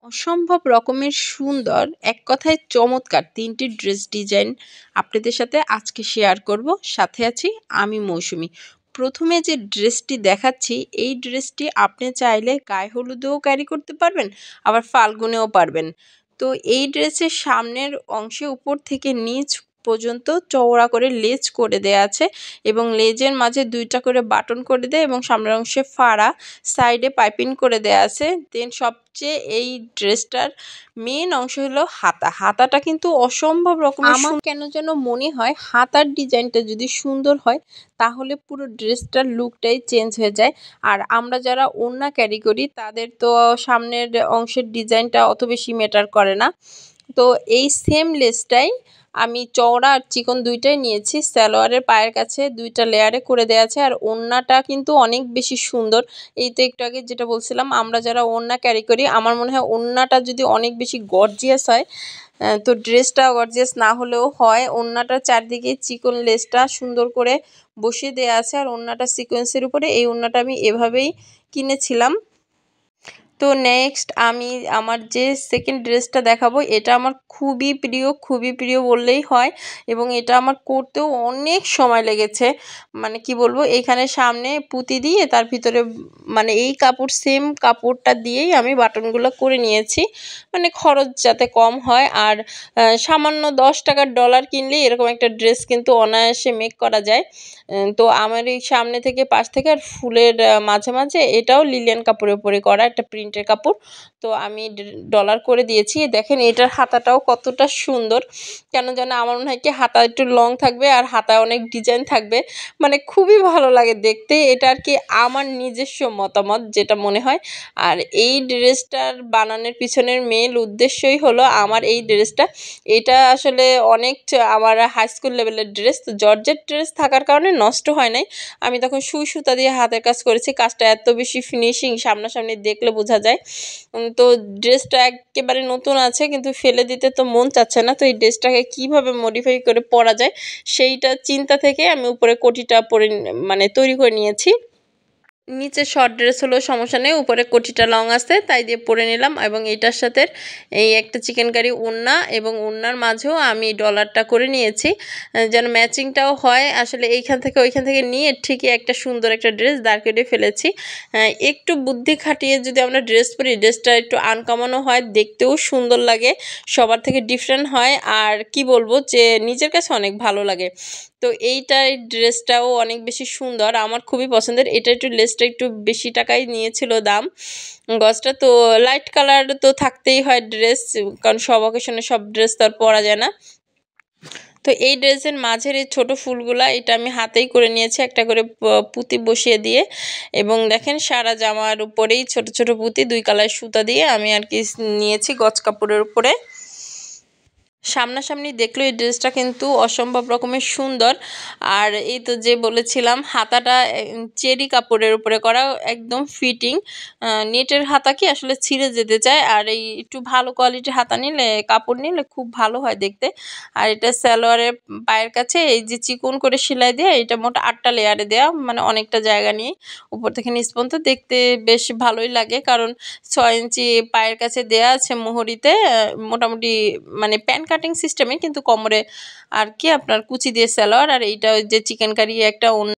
অসম্ভব রকমের সুন্দর, এক কথায় চমৎকার ৩টি ড্রেস ডিজাইন আপনাদের সাথে আজকে শেয়ার করব। সাথে আছি আমি মৌসুমী। প্রথমে যে ড্রেসটি দেখাচ্ছি, এই ড্রেসটি আপনি চাইলে গায়ে হলুদেও ক্যারি করতে পারবেন, আবার ফাল্গুনেও পারবেন। তো এই ড্রেসের সামনের অংশে উপর থেকে নিচ পর্যন্ত চওড়া করে লেজ করে দেয়া আছে এবং লেজের মাঝে ২টা করে বাটন করে দেয় এবং সামনের অংশে ফাড়া, সাইডে পাইপিং করে দেয়া আছে। দেন সবচেয়ে এই ড্রেসটার মেন অংশ হলো হাতা। হাতাটা কিন্তু অসম্ভব রকমের আমার কেন যেন মনে হয় হাতার ডিজাইনটা যদি সুন্দর হয় তাহলে পুরো ড্রেসটার লুকটাই চেঞ্জ হয়ে যায়। আর আমরা যারা ওড়না ক্যারি করি তাদের তো সামনের অংশের ডিজাইনটা অত বেশি ম্যাটার করে না। তো এই সেম লেসটাই আমি চওড়া আর চিকন দুইটাই নিয়েছি। সালোয়ারের পায়ের কাছে ২টা লেয়ারে করে দেওয়া আছে আর ওড়নাটা কিন্তু অনেক বেশি সুন্দর। এই তো একটু আগে যেটা বলছিলাম, আমরা যারা ওড়না ক্যারি করি আমার মনে হয় ওড়নাটা যদি অনেক বেশি গর্জিয়াস হয় তো ড্রেসটা গর্জিয়াস না হলেও হয়। ওড়নাটার চারদিকে চিকন লেসটা সুন্দর করে বসিয়ে দেওয়া আছে আর ওড়নাটা সিকোয়েন্সের উপরে। এই ওড়নাটা আমি এভাবেই কিনেছিলাম। তো নেক্সট আমি আমার যে সেকেন্ড ড্রেসটা দেখাবো, এটা আমার খুবই প্রিয় বললেই হয় এবং এটা আমার করতেও অনেক সময় লেগেছে। মানে কি বলবো, এখানে সামনে পুঁতি দিয়ে তার ভিতরে মানে এই কাপড় সেম কাপড়টা দিয়েই আমি বাটনগুলো করে নিয়েছি, মানে খরচ যাতে কম হয়। আর সামান্য 10 টাকার ডলার কিনলেই এরকম একটা ড্রেস কিন্তু অনায়াসে মেক করা যায়। তো আমার এই সামনে থেকে পাশ থেকে আর ফুলের মাঝে মাঝে এটাও লিলিয়ান কাপড়ের উপরে করা একটা প্রিন্টের কাপড়। তো আমি ডলার করে দিয়েছি। দেখেন এটার হাতাটাও কতটা সুন্দর। কেন যেন আমার মনে হয় কি হাতা একটু লং থাকবে আর হাতায় অনেক ডিজাইন থাকবে, মানে খুবই ভালো লাগে দেখতে। এটা আর কি আমার নিজস্ব মতামত যেটা মনে হয়। আর এই ড্রেসটার বানানোর পিছনের মেন উদ্দেশ্যই হলো আমার এই ড্রেসটা, এটা আসলে অনেক আমার হাই স্কুল লেভেলের ড্রেস। তো জর্জেট ড্রেস থাকার কারণে নষ্ট হয় নাই। আমি তখন সুই সুতা দিয়ে হাতের কাজ করেছি, কাজটা এত বেশি ফিনিশিং সামনাসামনি দেখলে বোঝা যায়। তো ড্রেসটা একেবারে নতুন আছে কিন্তু ফেলে দিতে তো মন চাচ্ছে না। তো এই ড্রেসটাকে কীভাবে মডিফাই করে পরা যায় সেইটা চিন্তা থেকে আমি উপরে কোটিটা পরে মানে তৈরি করে নিয়েছি। নিচে শর্ট ড্রেস হলেও সমস্যা নেই, উপরে কোটিটা লং আছে তাই দিয়ে পরে নিলাম। এবং এটার সাথে এই একটা চিকেন কারি ওড়না এবং ওড়নার মাঝেও আমি ডলারটা করে নিয়েছি যেন ম্যাচিংটাও হয়। আসলে এইখান থেকে ওইখান থেকে নিয়ে ঠিকই একটা সুন্দর একটা ড্রেস দাঁড় করে ফেলেছি। একটু বুদ্ধি খাটিয়ে যদি আমরা ড্রেস পরি ড্রেসটা একটু আনকমনও হয়, দেখতেও সুন্দর লাগে, সবার থেকে ডিফারেন্ট হয়। আর কি বলবো যে নিজের কাছে অনেক ভালো লাগে। তো এইটাই ড্রেসটাও অনেক বেশি সুন্দর, আমার খুবই পছন্দের। এটা একটু লেসটা একটু বেশি টাকাই নিয়েছিল দাম গজটা। তো লাইট কালার তো থাকতেই হয় ড্রেস, কারণ সব অকেশনে সব ড্রেস তো আর পরা যায় না। তো এই ড্রেসের মাঝের এই ছোটো ফুলগুলা এটা আমি হাতেই করে নিয়েছি একটা করে পুঁতি বসিয়ে দিয়ে। এবং দেখেন সারা জামার উপরেই ছোট ছোট পুঁতি 2 কালার সুতা দিয়ে আমি আর কি নিয়েছি গজ কাপড়ের উপরে। সামনাসামনি দেখলো এই ড্রেসটা কিন্তু অসম্ভব রকমের সুন্দর। আর এই তো যে বলেছিলাম হাতাটা চেরি কাপড়ের উপরে করা, একদম ফিটিং। নেটের হাতা কি আসলে ছিঁড়ে যেতে চায়, আর এই একটু ভালো কোয়ালিটির হাতা নিলে কাপড় নিলে খুব ভালো হয় দেখতে। আর এটা সালোয়ারের পায়ের কাছে এই যে চিকন করে সেলাই দেয়া, এটা মোট 8টা লেয়ারে দেয়া, মানে অনেকটা জায়গা নিয়ে উপর থেকে নিচ পর্যন্ত দেখতে বেশ ভালোই লাগে। কারণ 6 ইঞ্চি পায়ের কাছে দেয়া আছে মোহরিতে, মোটামুটি মানে প্যান কাটিং সিস্টেমে, কিন্তু কোমরে আর কি আপনার কুচি দিয়ে সালোয়ার। আর এইটা যে চিকেন কারি একটা